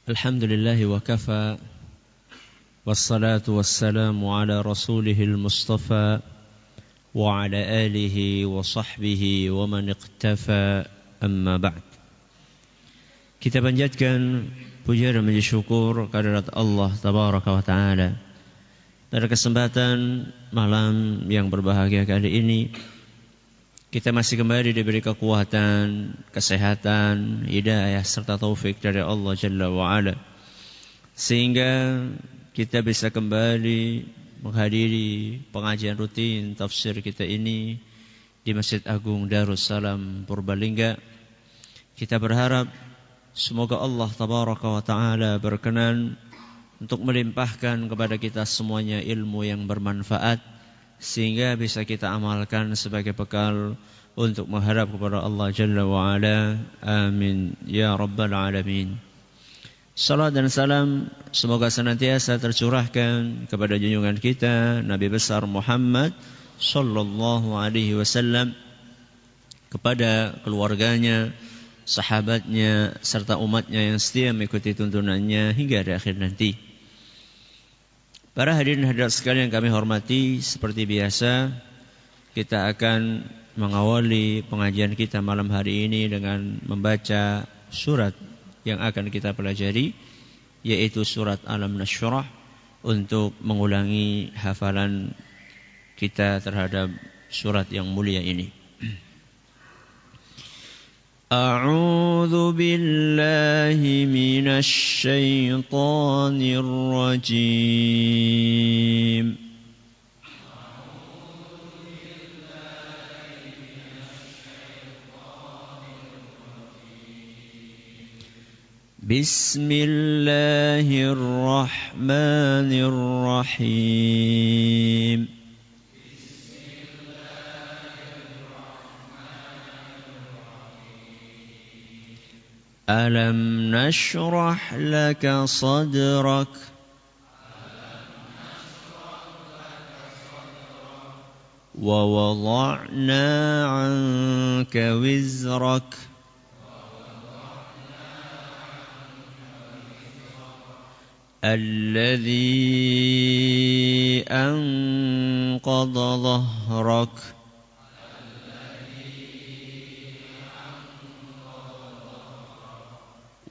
Alhamdulillahi wa kafa wassalatu wassalamu ala rasulihil mustafa wa ala alihi wa sahbihi wa man iqtafa amma ba'd. Kita panjatkan puja dan puji syukur kehadirat Allah tabaraka wa taala. Pada kesempatan malam yang berbahagia kali ini kita masih kembali diberi kekuatan, kesehatan, hidayah serta taufik dari Allah Jalla wa'ala, sehingga kita bisa kembali menghadiri pengajian rutin tafsir kita ini di Masjid Agung Darussalam Purbalingga. Kita berharap semoga Allah Tabaraka wa Ta'ala berkenan untuk melimpahkan kepada kita semuanya ilmu yang bermanfaat, sehingga bisa kita amalkan sebagai bekal untuk menghadap kepada Allah Jalla wa'ala. Amin ya rabbal alamin. Salam dan salam semoga senantiasa tercurahkan kepada junjungan kita Nabi besar Muhammad sallallahu alaihi wasallam, kepada keluarganya, sahabatnya serta umatnya yang setia mengikuti tuntunannya hingga di akhir nanti. Para hadirin hadirat sekalian yang kami hormati, seperti biasa kita akan mengawali pengajian kita malam hari ini dengan membaca surat yang akan kita pelajari, yaitu surat Alam Nashrah, untuk mengulangi hafalan kita terhadap surat yang mulia ini. A'udzu billahi minasy syaithanir rajim. Bismillahirrahmanirrahim. Alam nashrah laka sadrak wa wada'na 'anka wizrak alladhi anqadha dhahrak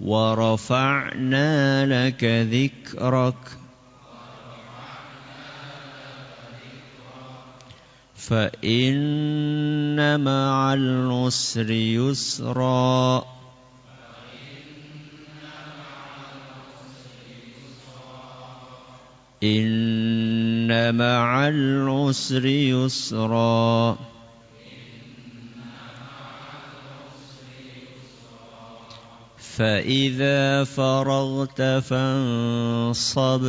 wa rafa'na laka dhikrak fa inna ma'al usri yusra inna ma'al usri yusra فإذا فرغت فانصب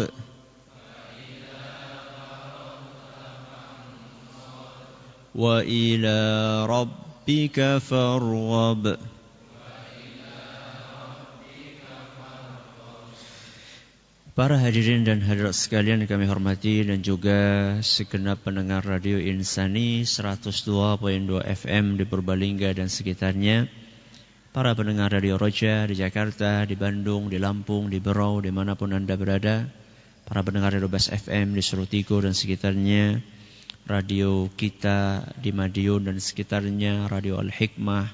وإلى ربك فارغب. Para hadirin dan hadirat sekalian yang kami hormati, dan juga segenap pendengar Radio Insani 102.2 FM di Purbalingga dan sekitarnya, para pendengar Radio Roja di Jakarta, di Bandung, di Lampung, di Berau, dimanapun Anda berada, para pendengar Radio Bas FM di Surutigo dan sekitarnya, radio kita di Madiun dan sekitarnya, Radio Al-Hikmah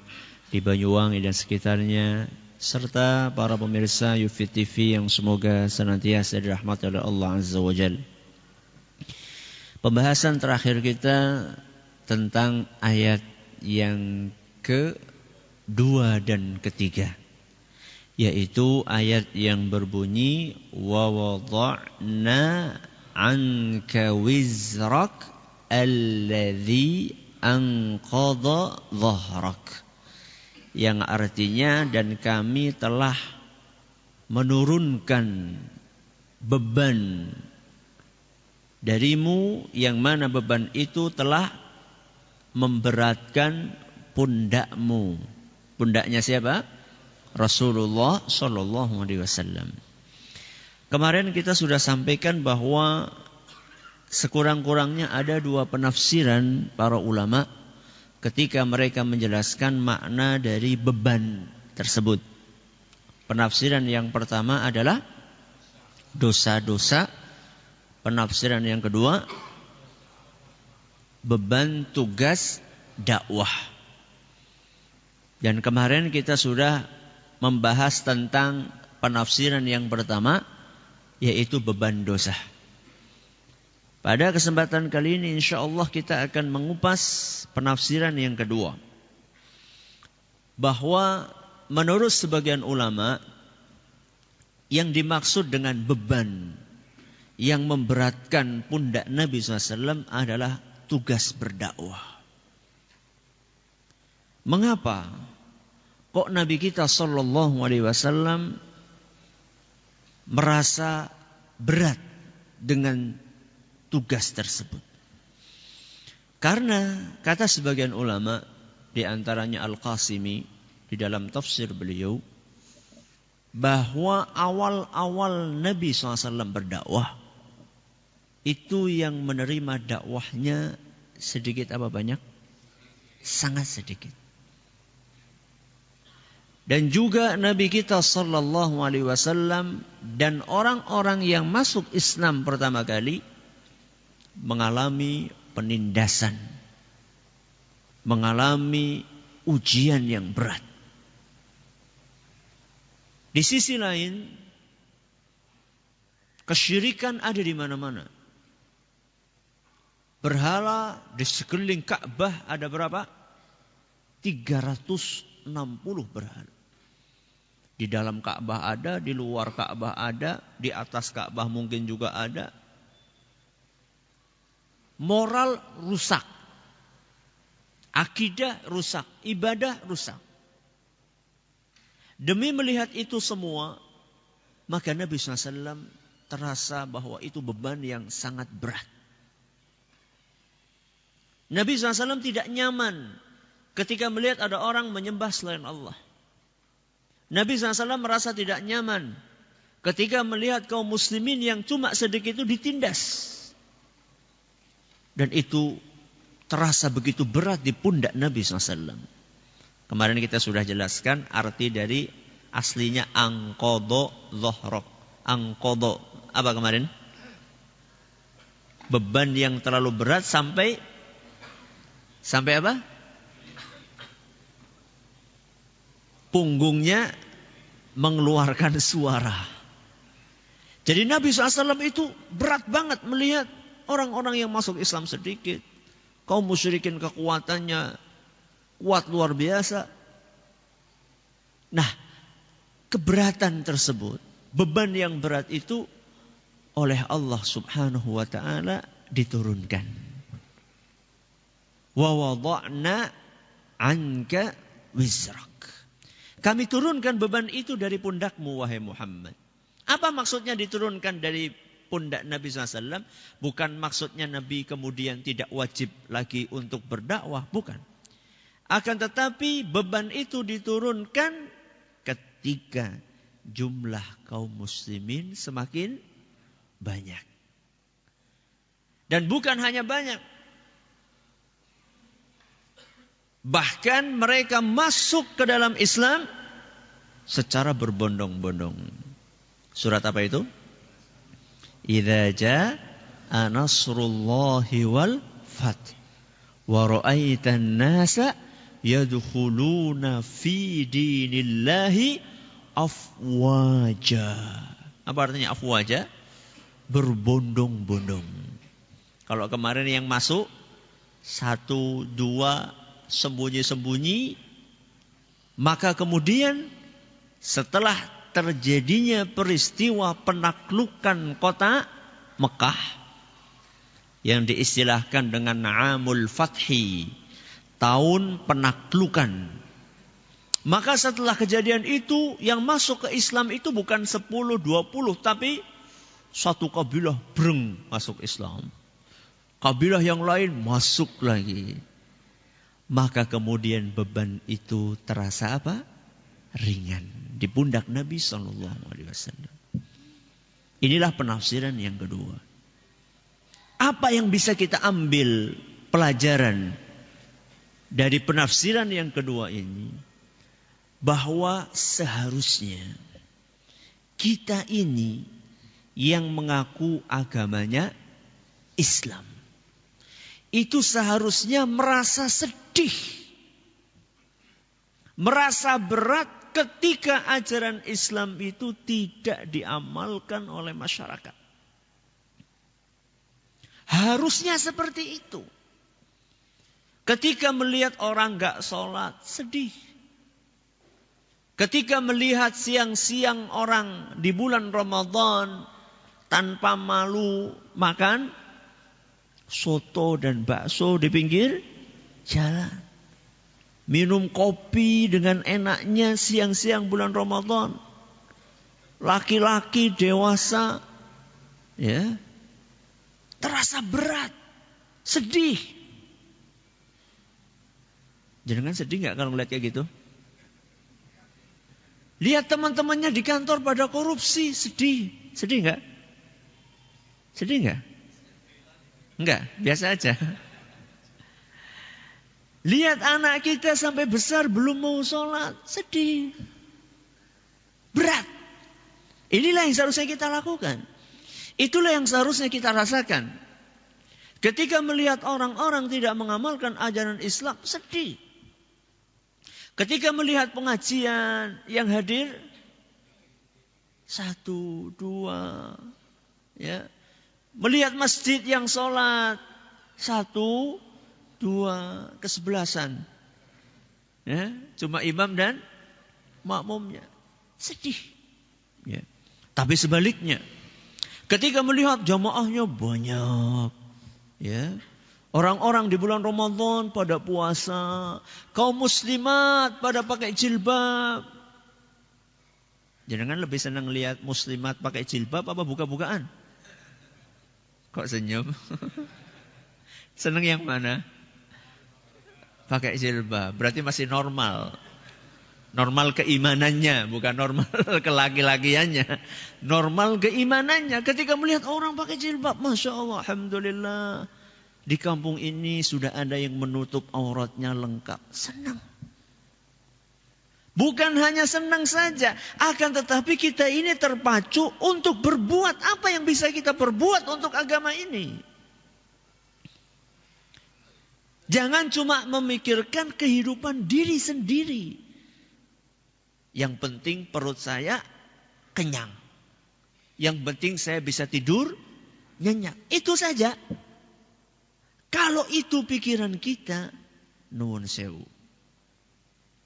di Banyuwangi dan sekitarnya, serta para pemirsa Yufid TV yang semoga senantiasa dirahmati oleh Allah Azza wa Jalla. Pembahasan terakhir kita tentang ayat yang kedua dan ketiga, yaitu ayat yang berbunyi wa wada'na 'anka wizrak alladzi anqadha dhahrak, yang artinya dan kami telah menurunkan beban darimu yang mana beban itu telah memberatkan pundakmu. Pundaknya siapa? Rasulullah sallallahu alaihi wasallam. Kemarin kita sudah sampaikan bahwa sekurang-kurangnya ada dua penafsiran para ulama ketika mereka menjelaskan makna dari beban tersebut. Penafsiran yang pertama adalah dosa-dosa. Penafsiran yang kedua, beban tugas dakwah. Dan kemarin kita sudah membahas tentang penafsiran yang pertama, yaitu beban dosa. Pada kesempatan kali ini insyaallah kita akan mengupas penafsiran yang kedua. Bahwa menurut sebagian ulama, yang dimaksud dengan beban yang memberatkan pundak Nabi SAW adalah tugas berdakwah. Mengapa kok Nabi kita SAW merasa berat dengan tugas tersebut? Karena kata sebagian ulama, di antaranya Al-Qasimi di dalam tafsir beliau, bahwa awal-awal Nabi SAW berdakwah, itu yang menerima dakwahnya sedikit apa banyak? Sangat sedikit. Dan juga Nabi kita SAW dan orang-orang yang masuk Islam pertama kali mengalami penindasan, mengalami ujian yang berat. Di sisi lain, kesyirikan ada di mana-mana. Berhala di sekeliling Ka'bah ada berapa? 360 berhala. Di dalam Ka'bah ada, di luar Ka'bah ada, di atas Ka'bah mungkin juga ada. Moral rusak. Akidah rusak, ibadah rusak. Demi melihat itu semua, maka Nabi SAW terasa bahwa itu beban yang sangat berat. Nabi SAW tidak nyaman ketika melihat ada orang menyembah selain Allah. Nabi SAW merasa tidak nyaman ketika melihat kaum muslimin yang cuma sedikit itu ditindas. Dan itu terasa begitu berat di pundak Nabi SAW. Kemarin kita sudah jelaskan arti dari aslinya angkodo zohrok. Angkodo apa kemarin? Beban yang terlalu berat sampai apa? Punggungnya mengeluarkan suara. Jadi Nabi SAW itu berat banget melihat orang-orang yang masuk Islam sedikit. Kaum musyrikin kekuatannya kuat luar biasa. Nah, keberatan tersebut, beban yang berat itu oleh Allah Subhanahu wa ta'ala diturunkan. Wa wada'na anka wizrak. Kami turunkan beban itu dari pundakmu wahai Muhammad. Apa maksudnya diturunkan dari pundak Nabi SAW? Bukan maksudnya Nabi kemudian tidak wajib lagi untuk berdakwah, bukan. Akan tetapi beban itu diturunkan ketika jumlah kaum muslimin semakin banyak. Dan bukan hanya banyak. Bahkan mereka masuk ke dalam Islam secara berbondong-bondong. Surat apa itu? Idza jaa nasrullahi wal fath wa ra'aitan nasa yadkhuluna fi dinillahi afwaja. Apa artinya afwaja? Berbondong-bondong. Kalau kemarin yang masuk 1, 2 sembunyi-sembunyi, maka kemudian setelah terjadinya peristiwa penaklukan kota Mekah yang diistilahkan dengan Amul Fathi, tahun penaklukan. Maka setelah kejadian itu yang masuk ke Islam itu bukan 10, 20, tapi satu kabilah breng masuk Islam. Kabilah yang lain masuk lagi. Maka kemudian beban itu terasa apa? Ringan di pundak Nabi SAW. Inilah penafsiran yang kedua. Apa yang bisa kita ambil pelajaran dari penafsiran yang kedua ini? Bahwa seharusnya kita ini yang mengaku agamanya Islam, itu seharusnya merasa sedih, merasa berat ketika ajaran Islam itu tidak diamalkan oleh masyarakat. Harusnya seperti itu. Ketika melihat orang gak sholat, sedih. Ketika melihat siang-siang orang di bulan Ramadan tanpa malu makan soto dan bakso di pinggir jalan. Minum kopi dengan enaknya siang-siang bulan Ramadan. Laki-laki dewasa, ya, terasa berat, sedih. Jangan sedih nggak kalau ngeliat kayak gitu? Lihat teman-temannya di kantor pada korupsi, sedih. Sedih nggak? Sedih nggak? Enggak, biasa aja. Lihat anak kita sampai besar belum mau sholat, sedih. Berat. Inilah yang seharusnya kita lakukan. Itulah yang seharusnya kita rasakan. Ketika melihat orang-orang tidak mengamalkan ajaran Islam, sedih. Ketika melihat pengajian yang hadir 1, 2, ya. Melihat masjid yang sholat 1, 2, kesebelasan. Ya, cuma imam dan makmumnya. Sedih. Ya. Tapi sebaliknya, ketika melihat jamaahnya banyak, ya, orang-orang di bulan Ramadan pada puasa, kaum muslimat pada pakai jilbab. Jangan lebih senang lihat muslimat pakai jilbab apa buka-bukaan? Kok senyum? Senang yang mana? Pakai jilbab. Berarti masih normal. Normal keimanannya, bukan normal kelaki-lakiannya. Normal keimanannya. Ketika melihat orang pakai jilbab, Masya Allah, Alhamdulillah. Di kampung ini sudah ada yang menutup auratnya lengkap. Senang. Bukan hanya senang saja. Akan tetapi kita ini terpacu untuk berbuat apa yang bisa kita perbuat untuk agama ini. Jangan cuma memikirkan kehidupan diri sendiri. Yang penting perut saya kenyang. Yang penting saya bisa tidur nyenyak. Itu saja. Kalau itu pikiran kita, nuwun sewu.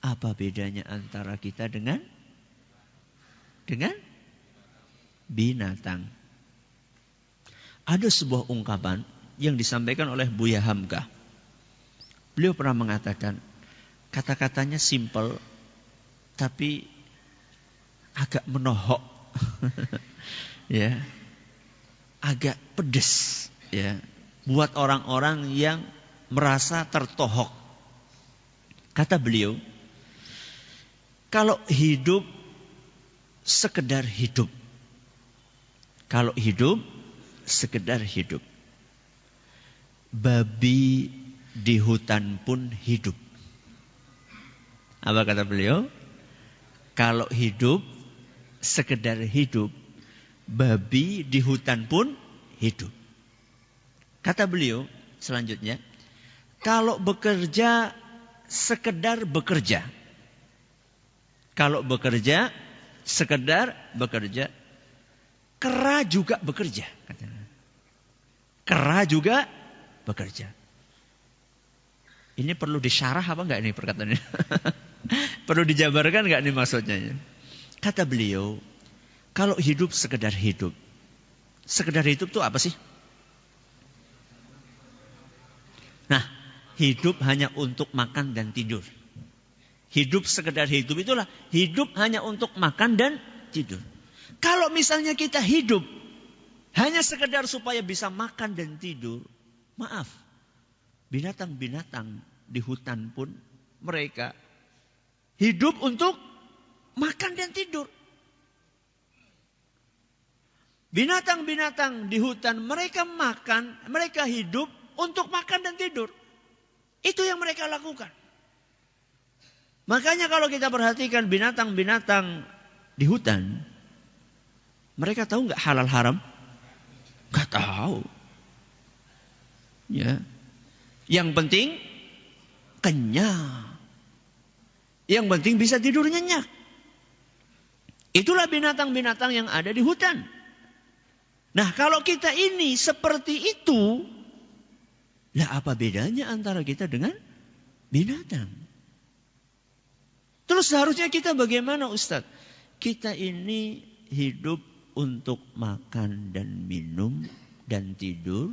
Apa bedanya antara kita dengan binatang? Ada sebuah ungkapan yang disampaikan oleh Buya Hamka. Beliau pernah mengatakan, kata-katanya simple, tapi agak menohok, ya, agak pedes, ya, buat orang-orang yang merasa tertohok. Kata beliau, kalau hidup sekedar hidup, kalau hidup sekedar hidup, babi di hutan pun hidup. Apa kata beliau? Kalau hidup sekedar hidup, babi di hutan pun hidup. Kata beliau selanjutnya, kalau bekerja sekedar bekerja, kalau bekerja sekedar bekerja, kera juga bekerja. Kera juga bekerja. Ini perlu disyarah apa enggak ini perkataannya? Perlu dijabarkan enggak ini maksudnya? Kata beliau, kalau hidup sekedar hidup. Sekedar hidup itu apa sih? Nah, hidup hanya untuk makan dan tidur. Hidup sekedar hidup itulah hidup hanya untuk makan dan tidur. Kalau misalnya kita hidup hanya sekedar supaya bisa makan dan tidur, maaf, binatang-binatang di hutan pun mereka hidup untuk makan dan tidur. Binatang-binatang di hutan mereka makan, mereka hidup untuk makan dan tidur. Itu yang mereka lakukan. Makanya kalau kita perhatikan binatang-binatang di hutan, Mereka tahu nggak halal haram? Nggak tahu. Ya. Yang penting kenyang. Yang penting bisa tidur nyenyak. Itulah binatang-binatang yang ada di hutan. Nah, kalau kita ini seperti itu, lah apa bedanya antara kita dengan binatang? Terus seharusnya kita bagaimana, Ustaz? Kita ini hidup untuk makan dan minum dan tidur,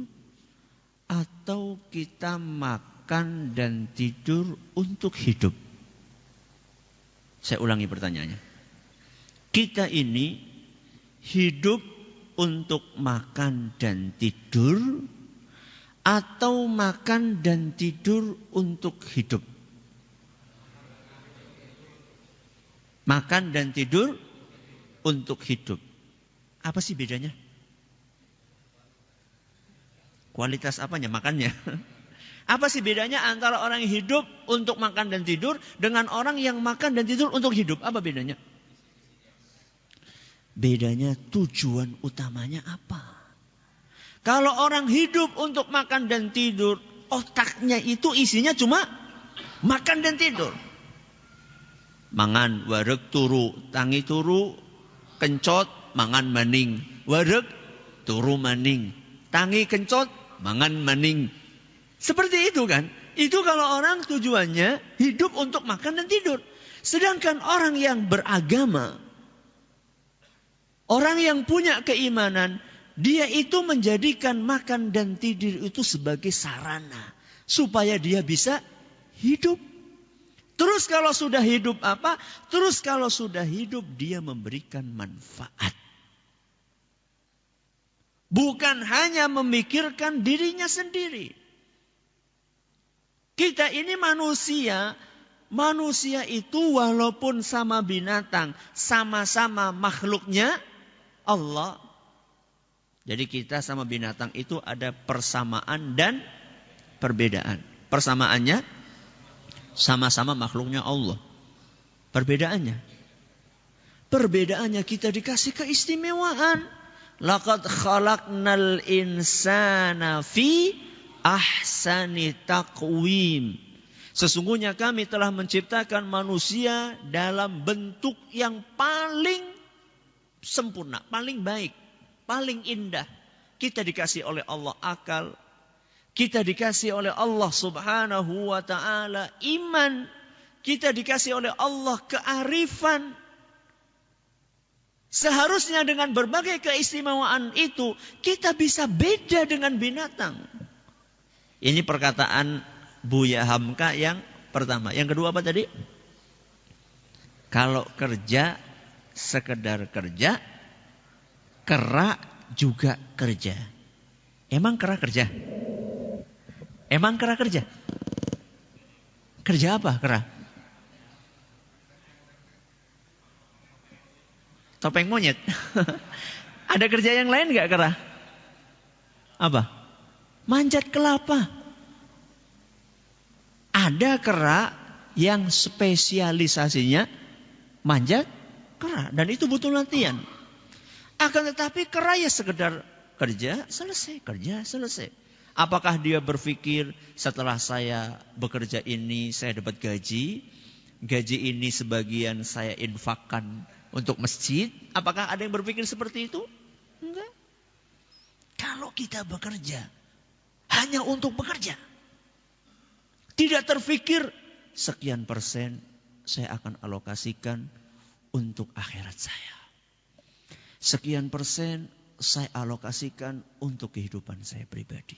atau kita makan dan tidur untuk hidup? Saya ulangi pertanyaannya. Kita ini hidup untuk makan dan tidur, atau makan dan tidur untuk hidup? Makan dan tidur untuk hidup. Apa sih bedanya? Kualitas apanya? Makannya. Apa sih bedanya antara orang yang hidup untuk makan dan tidur dengan orang yang makan dan tidur untuk hidup? Apa bedanya? Bedanya tujuan utamanya apa? Kalau orang hidup untuk makan dan tidur, otaknya itu isinya cuma makan dan tidur. Mangan, wareg, turu, tangi turu, kencot, mangan maning. Wareg, turu maning. Tangi kencot, mangan maning. Seperti itu kan? Itu kalau orang tujuannya hidup untuk makan dan tidur. Sedangkan orang yang beragama, orang yang punya keimanan, dia itu menjadikan makan dan tidur itu sebagai sarana supaya dia bisa hidup. Terus kalau sudah hidup apa? Terus kalau sudah hidup dia memberikan manfaat. Bukan hanya memikirkan dirinya sendiri. Kita ini manusia. Manusia itu walaupun sama binatang, sama-sama makhluknya Allah. Jadi kita sama binatang itu ada persamaan dan perbedaan. Persamaannya sama-sama makhluknya Allah. Perbedaannya kita dikasih keistimewaan. Laqad khalaqnal insana fi ahsani taqwim. Sesungguhnya kami telah menciptakan manusia dalam bentuk yang paling sempurna, paling baik, paling indah. Kita dikasih oleh Allah akal. Kita dikasih oleh Allah subhanahu wa ta'ala iman. Kita dikasih oleh Allah kearifan. Seharusnya dengan berbagai keistimewaan itu, kita bisa beda dengan binatang. Ini perkataan Buya Hamka yang pertama. Yang kedua apa tadi? Kalau kerja, sekedar kerja, kera juga kerja. Emang kera kerja? Emang kera kerja? Kerja apa kera? Topeng monyet. Ada kerja yang lain gak kera? Apa? Manjat kelapa. Ada kera yang spesialisasinya manjat kera. Dan itu butuh latihan. Akan tetapi kera ya sekedar kerja selesai. Apakah dia berpikir setelah saya bekerja ini saya dapat gaji. Gaji ini sebagian saya infakkan untuk masjid. Apakah ada yang berpikir seperti itu? Enggak. Kalau kita bekerja hanya untuk bekerja. Tidak terfikir sekian persen saya akan alokasikan untuk akhirat saya. Sekian persen saya alokasikan untuk kehidupan saya pribadi.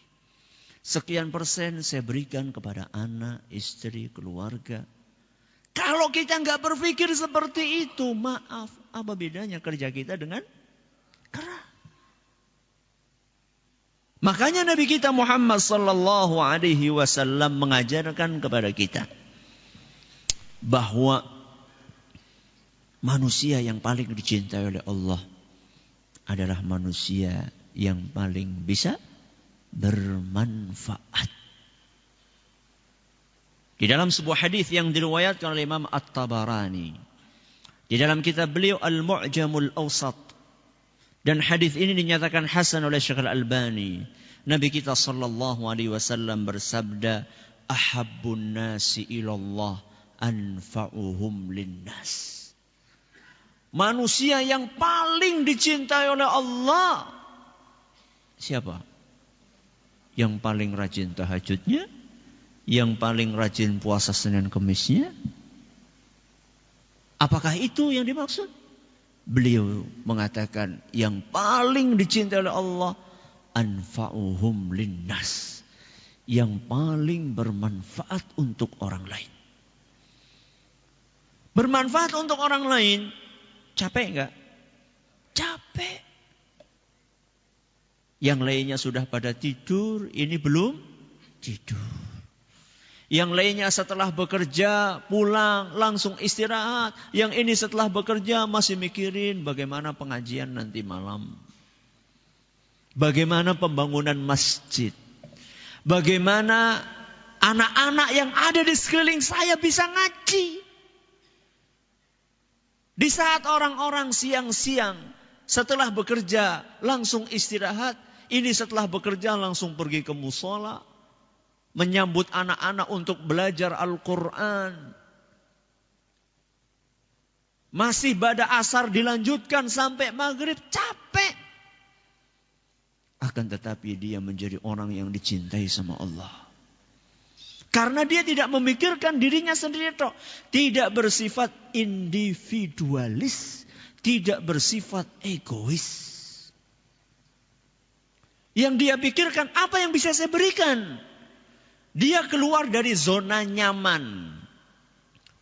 Sekian persen saya berikan kepada anak, istri, keluarga. Kalau kita nggak berpikir seperti itu, maaf, apa bedanya kerja kita dengan kera? Makanya Nabi kita Muhammad sallallahu alaihi wasallam mengajarkan kepada kita bahwa manusia yang paling dicintai oleh Allah adalah manusia yang paling bisa bermanfaat. Di dalam sebuah hadis yang diriwayatkan oleh Imam At-Tabarani, di dalam kitab beliau Al-Mu'jamul Awsat, Dan hadis ini dinyatakan hasan oleh Syekh Al-Albani. Nabi kita sallallahu alaihi wasallam bersabda, "Ahabbun nasi ilallah anfa'uhum linnas." Manusia yang paling dicintai oleh Allah siapa? Yang paling rajin tahajudnya, yang paling rajin puasa Senin Kemisnya. Apakah itu yang dimaksud? Beliau mengatakan yang paling dicintai oleh Allah anfa'uhum linnas, yang paling bermanfaat untuk orang lain. Bermanfaat untuk orang lain, capek enggak? Capek. Yang lainnya sudah pada tidur, ini belum tidur. Yang lainnya setelah bekerja pulang langsung istirahat. Yang ini setelah bekerja masih mikirin bagaimana pengajian nanti malam. Bagaimana pembangunan masjid. Bagaimana anak-anak yang ada di sekeliling saya bisa ngaji. Di saat orang-orang siang-siang setelah bekerja langsung istirahat. Ini setelah bekerja langsung pergi ke musola. Menyambut anak-anak untuk belajar Al-Quran. Masih pada asar dilanjutkan sampai maghrib, capek. Akan tetapi dia menjadi orang yang dicintai sama Allah. Karena dia tidak memikirkan dirinya sendiri. Tidak bersifat individualis. Tidak bersifat egois. Yang dia pikirkan, apa yang bisa saya berikan? Dia keluar dari zona nyaman.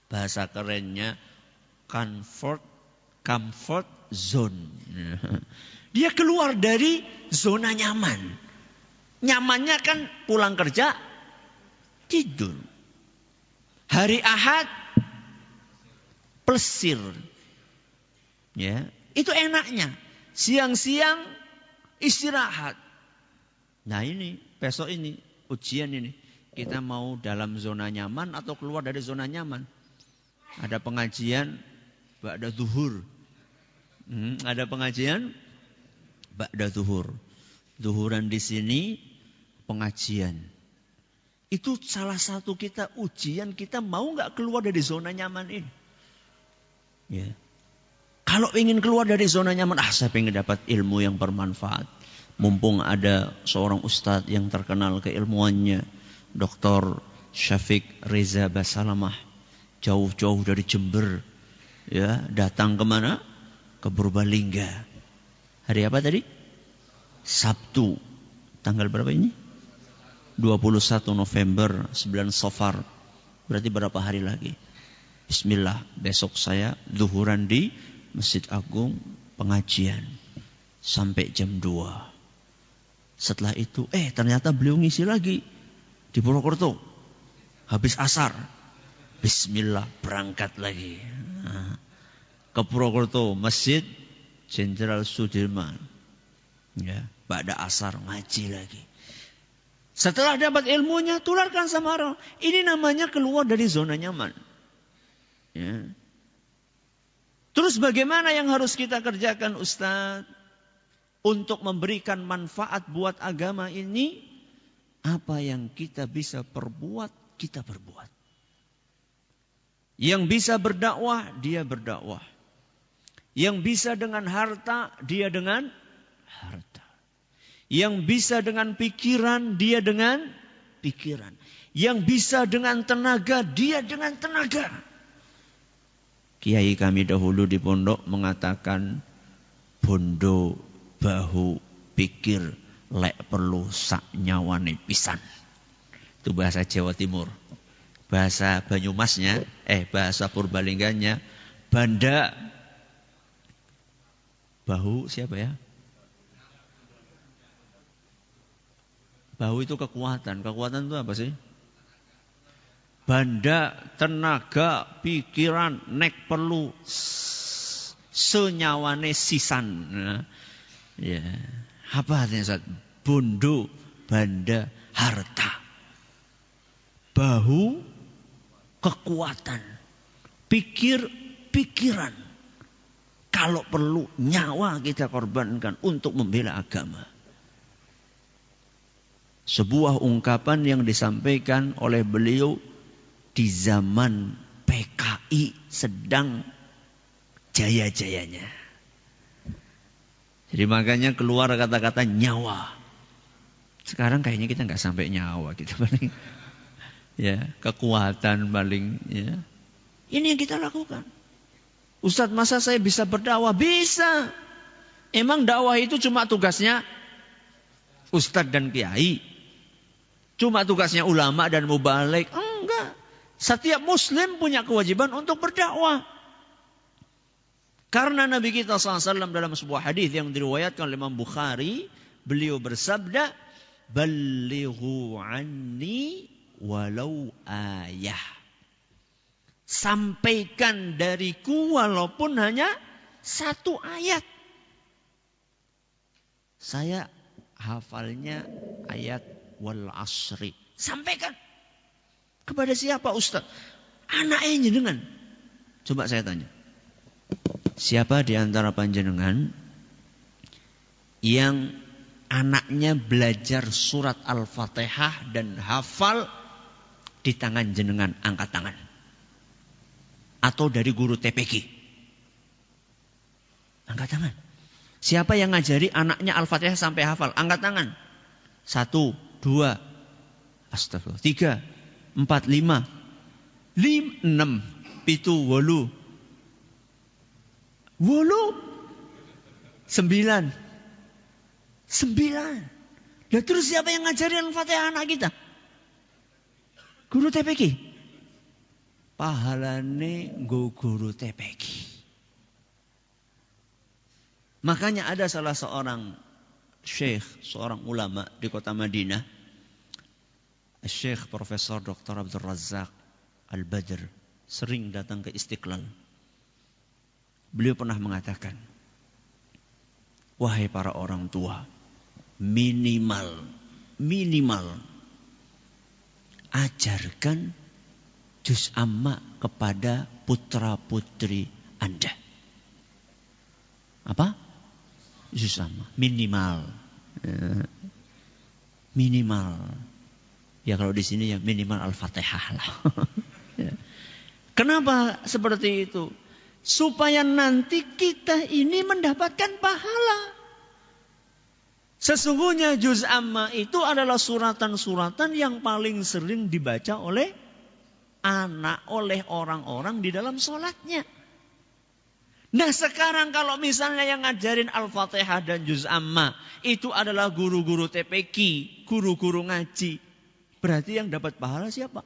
Bahasa kerennya comfort zone. Dia keluar dari zona nyaman. Nyamannya kan pulang kerja tidur. Hari Ahad plesir. Ya, itu enaknya. Siang-siang istirahat. Nah ini besok ini ujian ini. Kita mau dalam zona nyaman atau keluar dari zona nyaman? Ada pengajian ba'da zuhur. Ada pengajian ba'da zuhur. Zuhuran di sini pengajian. Itu salah satu kita ujian, kita mau nggak keluar dari zona nyaman ini? Ya. Kalau ingin keluar dari zona nyaman, saya pengen dapat ilmu yang bermanfaat. Mumpung ada seorang ustadz yang terkenal keilmuannya. Dr. Syafiq Reza Basalamah, jauh-jauh dari Jember, ya, datang kemana? Ke Purbalingga. Hari apa tadi? Sabtu. Tanggal berapa ini? 21 November 9 Safar. Berarti berapa hari lagi? Bismillah, besok saya zuhuran di Masjid Agung, pengajian sampai jam 2. Setelah itu ternyata beliau ngisi lagi di Purwokerto. Habis asar, bismillah, berangkat lagi. Ke Purwokerto, Masjid Jenderal Sudirman. Ya, pada asar ngaji lagi. Setelah dapat ilmunya, tularkan sama orang. Ini namanya keluar dari zona nyaman. Ya. Terus bagaimana yang harus kita kerjakan, Ustaz? Untuk memberikan manfaat buat agama ini, apa yang kita bisa perbuat, kita perbuat. Yang bisa berdakwah, dia berdakwah. Yang bisa dengan harta, dia dengan harta. Yang bisa dengan pikiran, dia dengan pikiran. Yang bisa dengan tenaga, dia dengan tenaga. Kiai kami dahulu di pondok mengatakan, bondo bahu pikir lek perlu sak nyawane pisan. Itu bahasa Jawa Timur. Bahasa Banyumasnya, bahasa Purbalingganya, banda bahu siapa ya? Bahu itu kekuatan. Kekuatan itu apa sih? Banda, tenaga, pikiran, nek perlu senyawane sisan. Nah, ya. Apa artinya Ustaz? Bondo, banda, harta. Bahu, kekuatan. Pikir, pikiran. Kalau perlu nyawa kita korbankan untuk membela agama. Sebuah ungkapan yang disampaikan oleh beliau di zaman PKI sedang jaya-jayanya. Jadi makanya keluar kata-kata nyawa. Sekarang kayaknya kita nggak sampai nyawa gitu paling. Ya, kekuatan paling ya. Ini yang kita lakukan. Ustadz, masa saya bisa berdakwah? Bisa. Emang dakwah itu cuma tugasnya ustadz dan kiai? Cuma tugasnya ulama dan mubalik? Enggak. Setiap muslim punya kewajiban untuk berdakwah. Karena Nabi kita SAW dalam sebuah hadis yang diriwayatkan oleh Imam Bukhari, beliau bersabda, "Ballighu anni walau ayah." Sampaikan dariku walaupun hanya satu ayat. Saya hafalnya ayat wal asri. Sampaikan. Kepada siapa Ustaz? Anaknya jenengan. Coba saya tanya. Siapa di antara panjenengan yang anaknya belajar surat Al-Fatihah dan hafal di tangan jenengan? Angkat tangan. Atau dari guru TPQ? Angkat tangan. Siapa yang ngajari anaknya Al-Fatihah sampai hafal? Angkat tangan. 1, 2, astagfirullah, 3, 4, 5, 6, 7, 8, 9. 9. Lah terus siapa yang ngajari Al-Fatihah anak kita? Guru TPQ. Pahalane nggo guru TPQ. Makanya ada salah seorang syekh, seorang ulama di kota Madinah, Syekh Profesor Dr. Abdul Razak Al-Badr, sering datang ke Istiqlal. Beliau pernah mengatakan, wahai para orang tua, minimal ajarkan juz amma kepada putra-putri Anda. Apa? Juz amma. Minimal. Ya kalau di sini ya minimal Al-Fatihah lah. Kenapa seperti itu? Supaya nanti kita ini mendapatkan pahala. Sesungguhnya juz amma itu adalah suratan-suratan yang paling sering dibaca oleh anak, oleh orang-orang di dalam sholatnya. Nah sekarang kalau misalnya yang ngajarin Al-Fatihah dan juz amma itu adalah guru-guru TPQ, guru-guru ngaji, berarti yang dapat pahala siapa?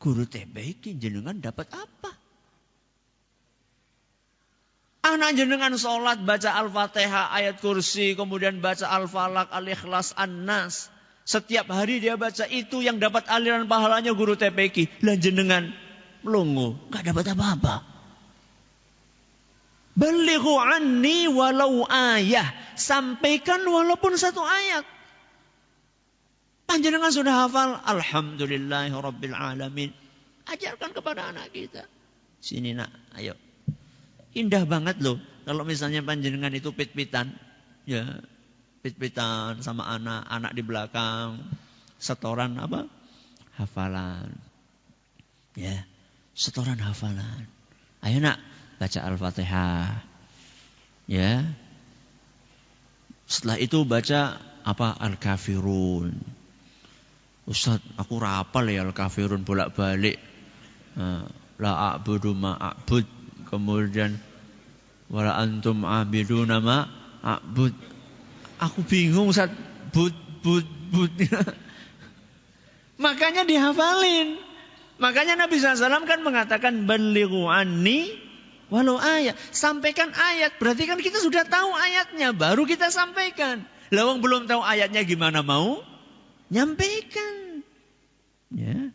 Guru TPQ. Jenengan dapat apa? Anak jenengan sholat baca Al-Fatihah, ayat kursi, kemudian baca Al-Falaq, Al-Ikhlas, An-Nas. Setiap hari dia baca itu, yang dapat aliran pahalanya guru TPQ. Lah jenengan melongo, gak dapat apa-apa. Balighu anni walau ayah. Sampaikan walaupun satu ayat. Panjenengan sudah hafal, alhamdulillahirabbil alamin. Ajarkan kepada anak kita. Sini nak, ayo. Indah banget loh kalau misalnya panjenengan itu pit-pitan, ya. Pit-pitan sama anak di belakang, setoran apa? Hafalan. Ya, setoran hafalan. Ayo nak, baca Al-Fatihah. Ya. Setelah itu baca apa? Al-Kafirun. Ustaz, aku rapal ya Al-Kafirun bolak-balik. La a'budu ma a'bud. Kemudian wala antum a'biduna ma a'bud. Aku bingung Ustaz, but. Makanya dihafalin. Makanya Nabi SAW kan mengatakan balighu anni walau ayat. Sampaikan ayat. Berarti kan kita sudah tahu ayatnya. Baru kita sampaikan. Lawang belum tahu ayatnya gimana mau nyampaikan. Ya.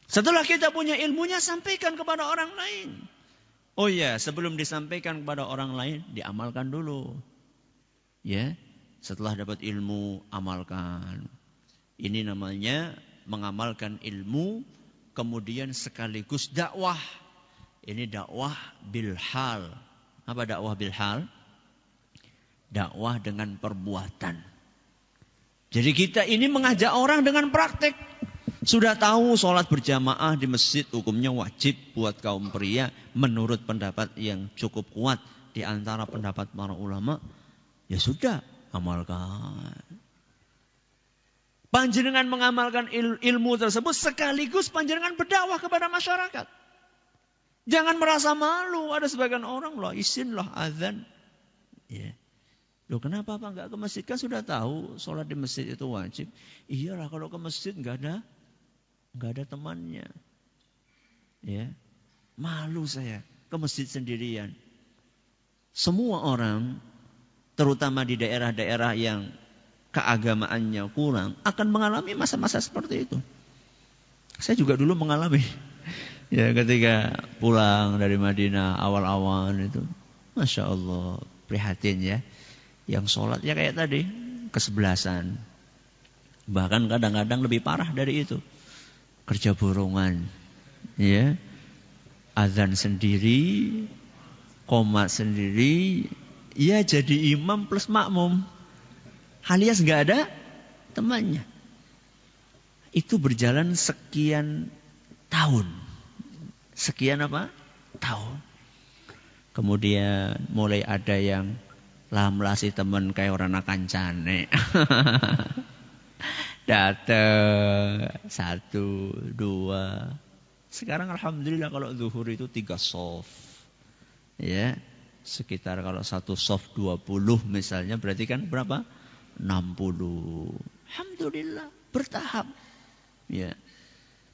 Setelah kita punya ilmunya, sampaikan kepada orang lain. Oh ya, sebelum disampaikan kepada orang lain, diamalkan dulu. Ya, setelah dapat ilmu, amalkan. Ini namanya mengamalkan ilmu, kemudian sekaligus dakwah. Ini dakwah bil hal, Apa dakwah bil hal? Dakwah dengan perbuatan. Jadi kita ini mengajak orang dengan praktek. Sudah tahu sholat berjamaah di masjid hukumnya wajib buat kaum pria menurut pendapat yang cukup kuat di antara pendapat para ulama. Ya sudah, amalkan. Panjenengan mengamalkan ilmu tersebut sekaligus panjenengan berdakwah kepada masyarakat. Jangan merasa malu. Ada sebagian orang loh, izin loh azan. Ya. Loh kenapa Pak enggak ke masjid? Kan sudah tahu sholat di masjid itu wajib. Iyalah kalau ke masjid enggak ada temannya. Ya. Malu saya ke masjid sendirian. Semua orang, terutama di daerah-daerah yang keagamaannya kurang, akan mengalami masa-masa seperti itu. Saya juga dulu mengalami. Ya, ketika pulang dari Madinah awal-awal itu, Masya Allah, prihatin ya. Yang sholat ya kayak tadi, kesebelasan. Bahkan kadang-kadang lebih parah dari itu. Kerja borongan. Ya. Azan sendiri, qomat sendiri, ya jadi imam plus makmum. Alias nggak ada temannya. Itu berjalan sekian tahun. Sekian apa? Tahun. Kemudian mulai ada yang lamlasi temen kayak orang kancane. Datang 1, 2. Sekarang alhamdulillah kalau zuhur itu 3 soft. Ya. Sekitar kalau 1 soft 20 misalnya berarti kan berapa? 60. Alhamdulillah bertahap. Ya.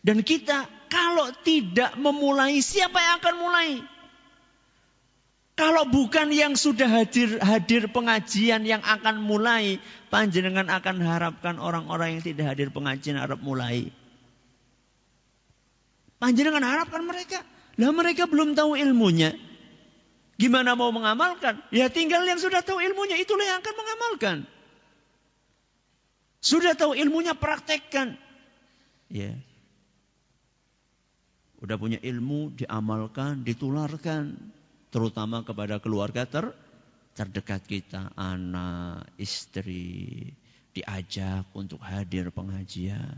Dan kita kalau tidak memulai, siapa yang akan mulai? Kalau bukan yang sudah hadir pengajian yang akan mulai, panjenengan akan harapkan orang-orang yang tidak hadir pengajian harap mulai. Panjenengan harapkan mereka. Lah mereka belum tahu ilmunya. Gimana mau mengamalkan? Ya tinggal yang sudah tahu ilmunya, itulah yang akan mengamalkan. Sudah tahu ilmunya, praktekkan. Ya. Udah punya ilmu, diamalkan, ditularkan. Terutama kepada keluarga terdekat kita. Anak, istri. Diajak untuk hadir pengajian.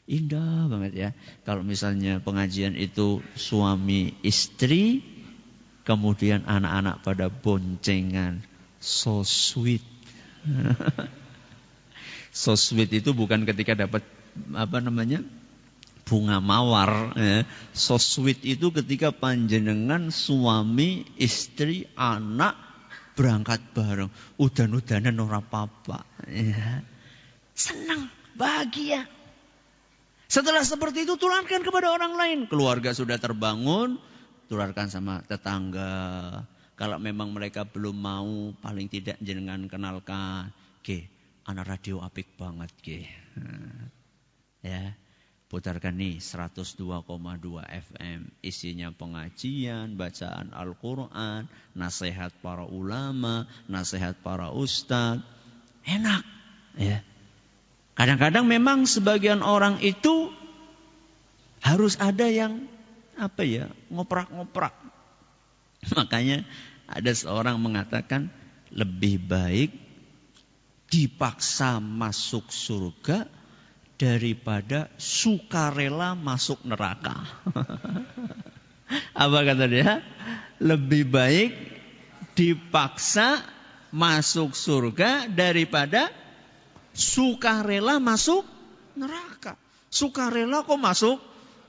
Indah banget ya. Kalau misalnya pengajian itu suami istri. Kemudian anak-anak pada boncengan. So sweet. So sweet itu bukan ketika dapat bunga mawar. So sweet itu ketika panjenengan suami, istri, anak berangkat bareng. Udan-udanan ora apa-apa. Ya. Senang, bahagia. Setelah seperti itu tularkan kepada orang lain. Keluarga sudah terbangun, tularkan sama tetangga. Kalau memang mereka belum mau, paling tidak jenengan kenalkan. Oke, anak radio apik banget ke. Ya. Putarkan nih 102,2 FM. Isinya pengajian, bacaan Al-Quran, nasihat para ulama, nasihat para ustadz. Enak. Ya. Kadang-kadang memang sebagian orang itu harus ada yang ngoprak-ngoprak. Makanya ada seorang mengatakan lebih baik dipaksa masuk surga daripada sukarela masuk neraka. Apa kata dia? Lebih baik dipaksa masuk surga daripada sukarela masuk neraka. Sukarela kok masuk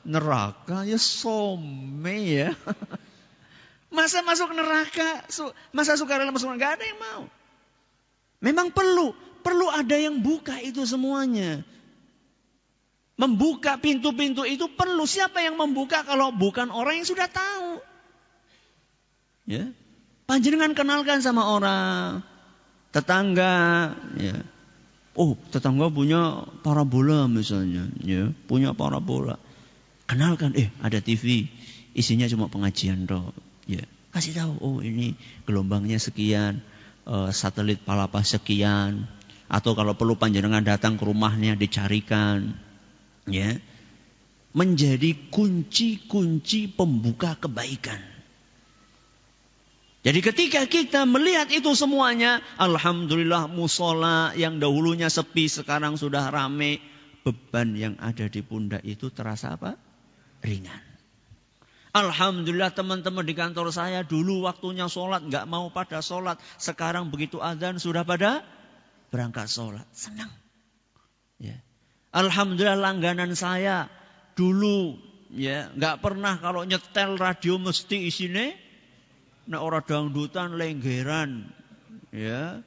neraka? Ya some ya. Masa masuk neraka? Masa sukarela masuk neraka? Gak ada yang mau. Memang perlu ada yang buka itu semuanya. Membuka pintu-pintu itu perlu. Siapa yang membuka kalau bukan orang yang sudah tahu? Ya. Panjenengan kenalkan sama orang. Tetangga. Ya. Oh, tetangga punya parabola misalnya. Ya. Punya parabola. Kenalkan, ada TV. Isinya cuma pengajian dong. Ya. Kasih tahu, oh ini gelombangnya sekian. Satelit palapa sekian. Atau kalau perlu panjenengan datang ke rumahnya dicarikan. Ya, menjadi kunci-kunci pembuka kebaikan. Jadi ketika kita melihat itu semuanya, alhamdulillah musola yang dahulunya sepi sekarang sudah rame, beban yang ada di pundak itu terasa apa? Ringan. Alhamdulillah teman-teman di kantor saya dulu waktunya sholat nggak mau pada sholat, sekarang begitu azan sudah pada berangkat sholat, senang. Ya. Alhamdulillah langganan saya dulu ya nggak pernah kalau nyetel radio mesti isinya nek ora dangdutan lenggeran, ya.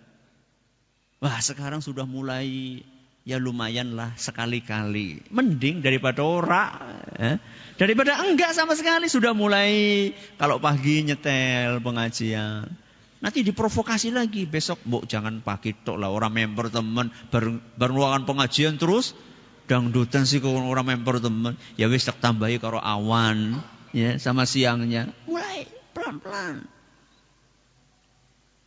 Wah sekarang sudah mulai ya lumayan lah sekali-kali. Mending daripada ora, ya. Daripada enggak sama sekali sudah mulai kalau pagi nyetel pengajian. Nanti diprovokasi lagi besok, mbok jangan pagi tok lah orang member teman berruangan pengajian terus dangdutan sih kalau orang member teman. Ya wis tak tambahi karo awan, ya sama siangnya. Mulai pelan-pelan.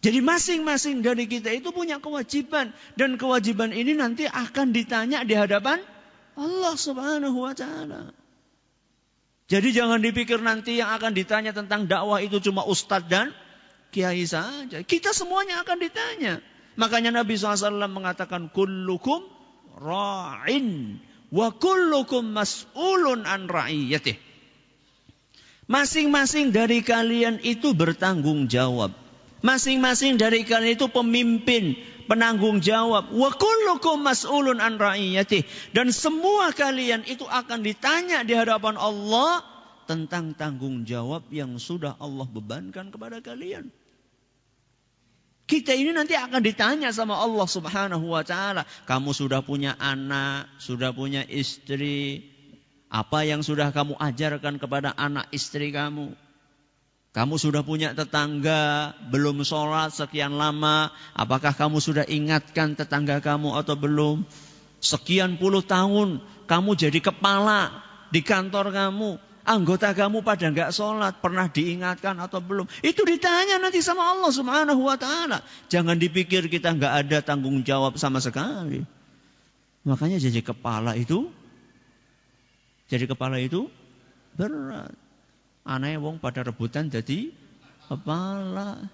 Jadi masing-masing dari kita itu punya kewajiban. Dan kewajiban ini nanti akan ditanya di hadapan Allah Subhanahu wa ta'ala. Jadi jangan dipikir nanti yang akan ditanya tentang dakwah itu cuma ustadz dan kiai saja. Kita semuanya akan ditanya. Makanya Nabi SAW mengatakan, kullukum ra'in wa kullukum mas'ulun an ra'iyatih. Masing-masing dari kalian itu bertanggung jawab. Masing-masing dari kalian itu pemimpin, penanggung jawab. Wa kullukum mas'ulun an ra'iyatih. Dan semua kalian itu akan ditanya di hadapan Allah tentang tanggung jawab yang sudah Allah bebankan kepada kalian. Kita ini nanti akan ditanya sama Allah Subhanahu wa ta'ala. Kamu sudah punya anak, sudah punya istri. Apa yang sudah kamu ajarkan kepada anak istri kamu? Kamu sudah punya tetangga, belum sholat sekian lama. Apakah kamu sudah ingatkan tetangga kamu atau belum? Sekian puluh tahun kamu jadi kepala di kantor kamu. Anggota kamu pada enggak sholat, pernah diingatkan atau belum? Itu ditanya nanti sama Allah Subhanahu wa ta'ala. Jangan dipikir kita enggak ada tanggung jawab sama sekali. Makanya jadi kepala itu berat. Anaknya wong pada rebutan jadi kepala.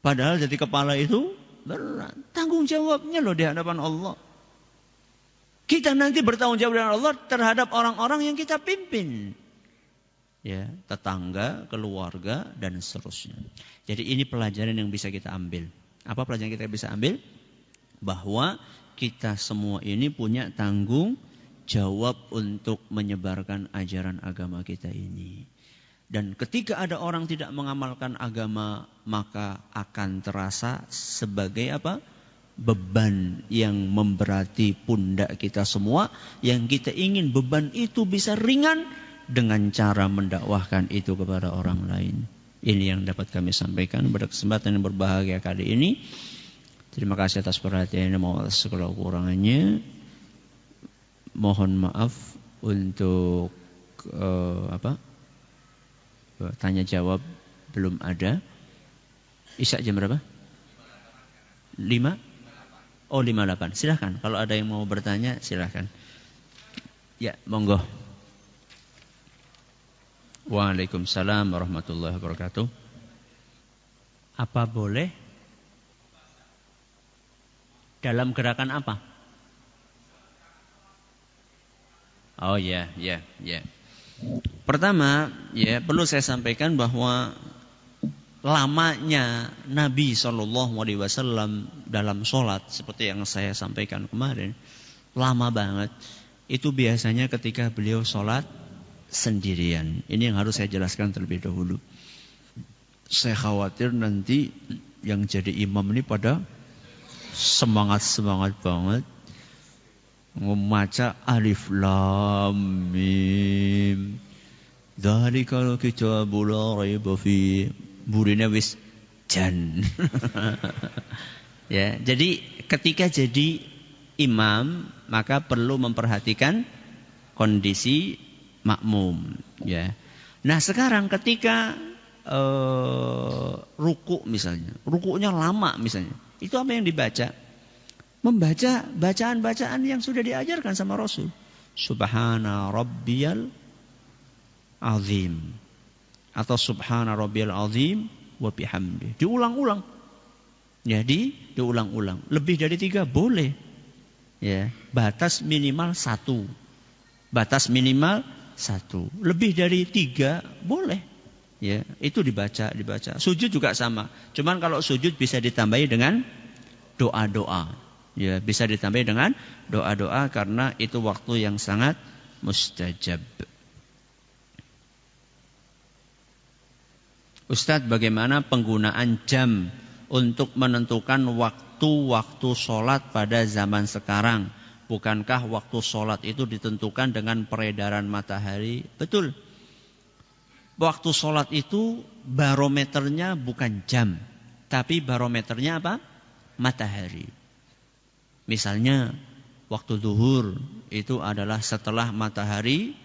Padahal jadi kepala itu berat. Tanggung jawabnya loh di hadapan Allah. Kita nanti bertanggung jawab dengan Allah terhadap orang-orang yang kita pimpin. Ya, tetangga, keluarga, dan seterusnya. Jadi ini pelajaran yang bisa kita ambil. Apa pelajaran kita bisa ambil? Bahwa kita semua ini punya tanggung jawab untuk menyebarkan ajaran agama kita ini. Dan ketika ada orang tidak mengamalkan agama, maka akan terasa sebagai apa? Beban yang memberati pundak kita semua. Yang kita ingin beban itu bisa ringan dengan cara mendakwahkan itu kepada orang lain. Ini yang dapat kami sampaikan pada kesempatan yang berbahagia kali ini. Terima kasih atas perhatiannya, mohon segala kurangannya. Mohon maaf untuk tanya jawab belum ada. Isya jam berapa? 5? Oh 5:08. Silahkan. Kalau ada yang mau bertanya silahkan. Ya monggo. Waalaikumsalam warahmatullahi wabarakatuh. Apa boleh? Dalam gerakan apa? Oh ya. Pertama, ya perlu saya sampaikan bahwa lamanya Nabi SAW dalam sholat seperti yang saya sampaikan kemarin, lama banget. Itu biasanya ketika beliau sholat sendirian. Ini yang harus saya jelaskan terlebih dahulu. Saya khawatir nanti yang jadi imam ini pada semangat banget membaca alif lam mim. Dzalikal kitabul la raiba fi. Burine wis jan. Ya, jadi ketika jadi imam maka perlu memperhatikan kondisi makmum, ya. Nah, sekarang ketika ruku misalnya, rukunya lama misalnya. Itu apa yang dibaca? Membaca bacaan-bacaan yang sudah diajarkan sama Rasul. Subhana rabbiyal azim. Atau subhana rabbiyal azim wa bihamdi. Diulang-ulang. Ya, diulang-ulang. Lebih dari 3 boleh. Ya, batas minimal 1. Batas minimal 1. Lebih dari 3 boleh. Ya, itu dibaca. Sujud juga sama. Cuman kalau sujud bisa ditambahi dengan doa-doa. Ya, bisa ditambahi dengan doa-doa karena itu waktu yang sangat mustajab. Ustadz, bagaimana penggunaan jam untuk menentukan waktu-waktu sholat pada zaman sekarang? Bukankah waktu sholat itu ditentukan dengan peredaran matahari? Betul. Waktu sholat itu barometernya bukan jam, tapi barometernya apa? Matahari. Misalnya waktu zuhur itu adalah setelah matahari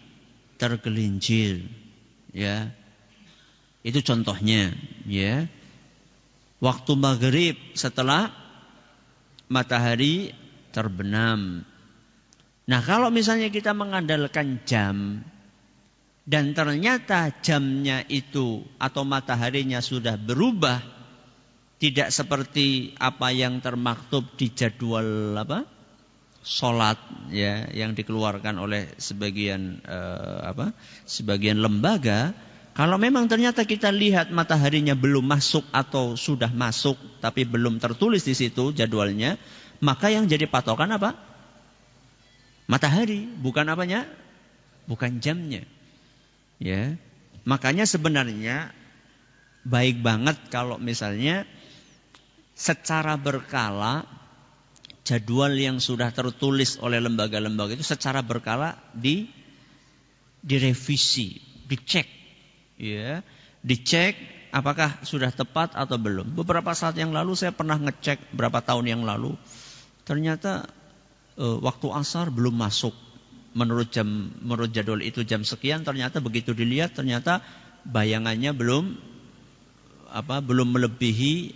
tergelincir. Ya, itu contohnya. Ya, waktu maghrib setelah matahari terbenam. Nah, kalau misalnya kita mengandalkan jam dan ternyata jamnya itu atau mataharinya sudah berubah, tidak seperti apa yang termaktub di jadwal sholat ya yang dikeluarkan oleh sebagian sebagian lembaga. Kalau memang ternyata kita lihat mataharinya belum masuk atau sudah masuk tapi belum tertulis di situ jadwalnya, maka yang jadi patokan apa? Matahari, bukan apanya? Bukan jamnya. Ya. Makanya sebenarnya baik banget kalau misalnya secara berkala jadwal yang sudah tertulis oleh lembaga-lembaga itu secara berkala direvisi, dicek. Ya, dicek apakah sudah tepat atau belum. Beberapa saat yang lalu saya pernah ngecek berapa tahun yang lalu. Ternyata waktu asar belum masuk. Menurut jadwal itu jam sekian, ternyata begitu dilihat ternyata bayangannya belum melebihi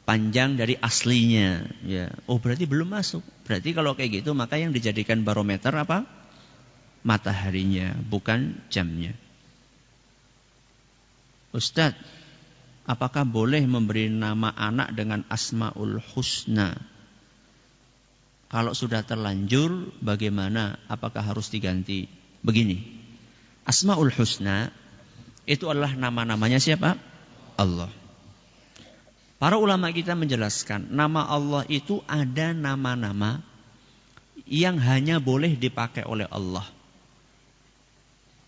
panjang dari aslinya. Ya. Oh, berarti belum masuk. Berarti kalau kayak gitu maka yang dijadikan barometer apa? Mataharinya, bukan jamnya. Ustadz, apakah boleh memberi nama anak dengan Asmaul Husna? Kalau sudah terlanjur bagaimana? Apakah harus diganti? Begini, Asmaul Husna itu adalah nama-namanya siapa? Allah. Para ulama kita menjelaskan, nama Allah itu ada nama-nama yang hanya boleh dipakai oleh Allah.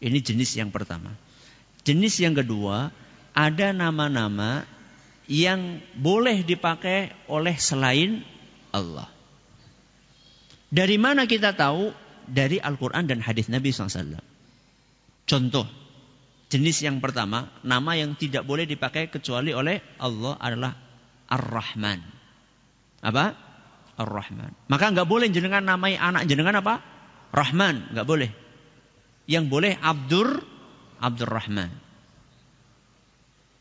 Ini jenis yang pertama. Jenis yang kedua, ada nama-nama yang boleh dipakai oleh selain Allah. Dari mana kita tahu? Dari Al-Quran dan hadis Nabi SAW. Contoh, jenis yang pertama, nama yang tidak boleh dipakai kecuali oleh Allah adalah Ar-Rahman. Apa? Ar-Rahman. Maka enggak boleh jenengan namai anak jenengan apa? Rahman, enggak boleh. Yang boleh Abdurrahman.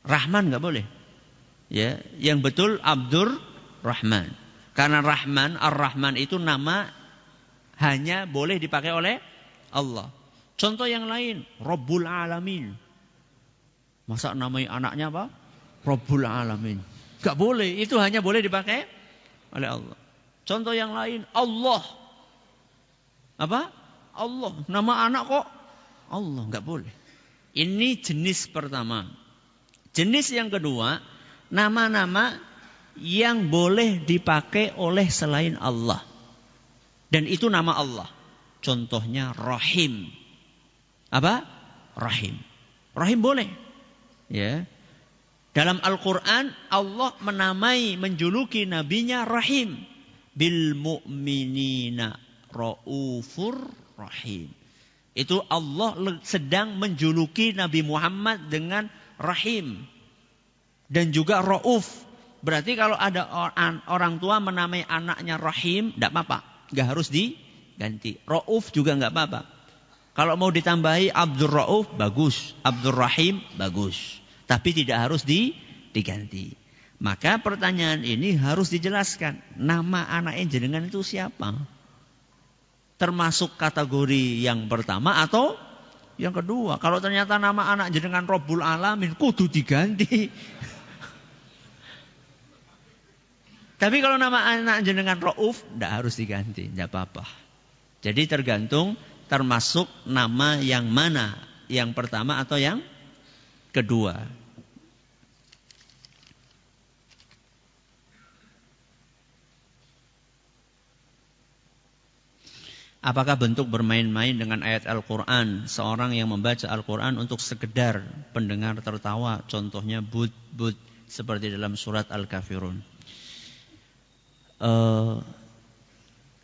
Rahman enggak boleh. Ya, yang betul Abdurrahman. Karena Rahman, Ar-Rahman itu nama hanya boleh dipakai oleh Allah. Contoh yang lain, Rabbul Alamin. Masa namai anaknya apa? Rabbul Alamin. Enggak boleh, itu hanya boleh dipakai oleh Allah. Contoh yang lain, Allah. Apa? Allah. Nama anak kok Allah, enggak boleh. Ini jenis pertama. Jenis yang kedua, nama-nama yang boleh dipakai oleh selain Allah. Dan itu nama Allah. Contohnya Rahim. Apa? Rahim. Rahim boleh. Ya. Dalam Al-Quran Allah menjuluki nabinya Rahim. Bil mu'minina ra'ufur rahim. Itu Allah sedang menjuluki Nabi Muhammad dengan Rahim. Dan juga Ra'uf. Berarti kalau ada orang tua menamai anaknya Rahim, tidak apa-apa. Tidak harus diganti. Ra'uf juga tidak apa-apa. Kalau mau ditambahi Abdur Ra'uf, bagus. Abdur Rahim, bagus. Tapi tidak harus diganti. Maka pertanyaan ini harus dijelaskan. Nama anaknya jenengan itu siapa? Termasuk kategori yang pertama atau Yang kedua, kalau ternyata nama anak jenengan Rabbul Alamin, kudu diganti. Tapi kalau nama anak jenengan Rauf, tidak harus diganti, tidak apa-apa. Jadi tergantung termasuk nama yang mana, yang pertama atau yang kedua. Apakah bentuk bermain-main dengan ayat Al-Quran seorang yang membaca Al-Quran untuk sekedar pendengar tertawa, contohnya but seperti dalam surat Al-Kafirun.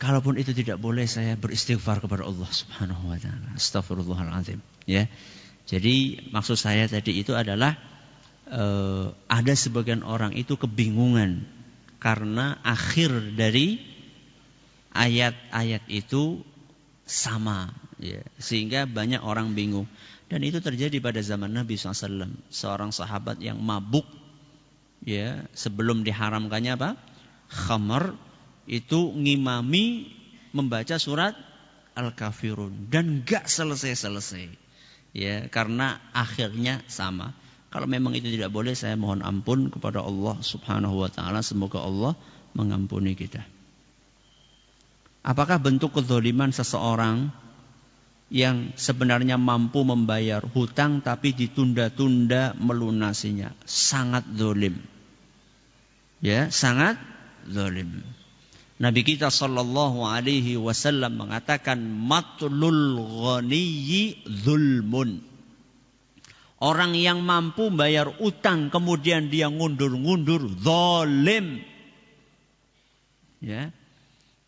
Kalaupun itu tidak boleh, saya beristighfar kepada Allah Subhanahu wa taala. Astaghfirullahalazim. Ya. Jadi maksud saya tadi itu adalah ada sebagian orang itu kebingungan karena akhir dari ayat-ayat itu sama, ya, sehingga banyak orang bingung. Dan itu terjadi pada zaman Nabi SAW. Seorang sahabat yang mabuk, ya, sebelum diharamkannya apa? Khamar, itu ngimami membaca surat Al-Kafirun dan gak selesai-selesai, ya, karena akhirnya sama. Kalau memang itu tidak boleh, saya mohon ampun kepada Allah Subhanahu wa taala. Semoga Allah mengampuni kita. Apakah bentuk kezaliman seseorang yang sebenarnya mampu membayar hutang tapi ditunda-tunda melunasinya? Sangat zalim. Ya, sangat zalim. Nabi kita sallallahu alaihi wasallam mengatakan matlul ghaniyyi zulmun. Orang yang mampu bayar utang kemudian dia ngundur-ngundur, zalim. Ya.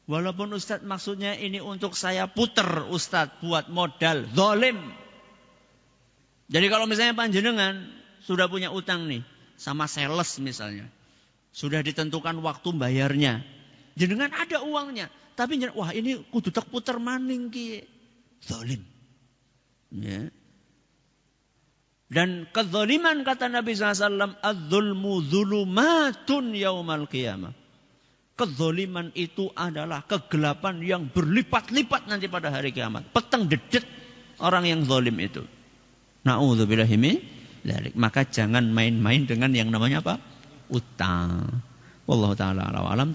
Walaupun Ustadz maksudnya ini untuk saya puter, Ustadz buat modal, zalim. Jadi kalau misalnya panjenengan sudah punya utang nih sama sales misalnya, sudah ditentukan waktu bayarnya, jenengan ada uangnya, tapi wah ini kudu tak puter maning ki, zalim. Ya. Dan kezaliman kata Nabi SAW, az-zulmu zulumatun yaumal qiyamah. Kezaliman itu adalah kegelapan yang berlipat-lipat nanti pada hari kiamat. Peteng dedet orang yang zalim itu. Na'udzubillahi min dzalik. Maka jangan main-main dengan yang namanya apa? Utang. Wallahu taala a'lam.